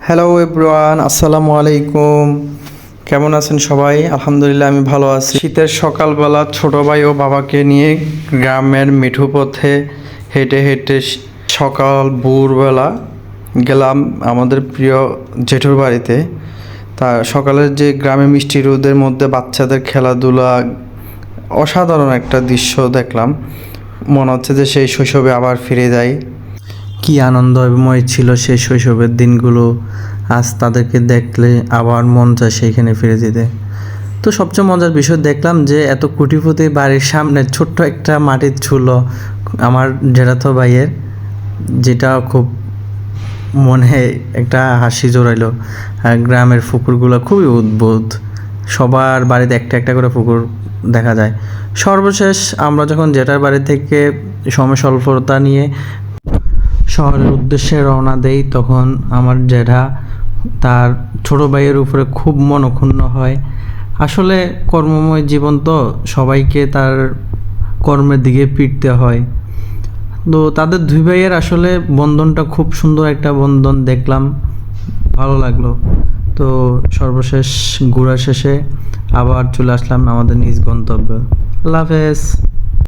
Hello everyone, আসসালামু আলাইকুম। কেমন আছেন সবাই? আলহামদুলিল্লাহ, আমি ভালো আছি। শীতের সকালবেলা ছোট ভাই ও বাবাকে নিয়ে গ্রামের মিঠু পথে হেঁটে হেঁটে সকাল ভোরবেলা গেলাম আমাদের প্রিয় জেঠুর বাড়িতে। তা সকালের যে গ্রামে মিষ্টি রোদের মধ্যে বাচ্চাদের খেলাধুলা, অসাধারণ একটা দৃশ্য দেখলাম। মনে হচ্ছে যে সেই শৈশবে আবার ফিরে যাই। কি আনন্দময় ছিল সেই শৈশবের দিনগুলো। আজ তাদেরকে দেখলে আবার মন চায় সেইখানে ফিরে যেতে। তো সবচেয়ে মজার বিষয় দেখলাম যে এত কোটিপতি বাড়ির সামনে ছোট্ট একটা মাটির ছিল আমার জেঠাতো ভাইয়ের, যেটা খুব মনে একটা হাসি জোরাইলো। আর গ্রামের পুকুরগুলো খুবই অদ্ভুত, সবার বাড়িতে একটা একটা করে পুকুর দেখা যায়। সর্বশেষ আমরা যখন জেঠার বাড়ি থেকে সময় স্বল্পতা নিয়ে শহরের উদ্দেশ্যে রওনা দেই, তখন আমার জেঠা তার ছোট ভাইয়ের উপরে খুব মনক্ষুণ্ণ হয়। আসলে কর্মময় জীবন তো, সবাইকে তার কর্মের দিকে ফিরতে হয়। তো তাদের দুই ভাইয়ের আসলে বন্ধনটা খুব সুন্দর একটা বন্ধন দেখলাম, ভালো লাগলো। তো সর্বশেষ ঘোরা শেষে আবার চলে আসলাম আমাদের নিজ গন্তব্যে। আল্লাহ হাফেজ।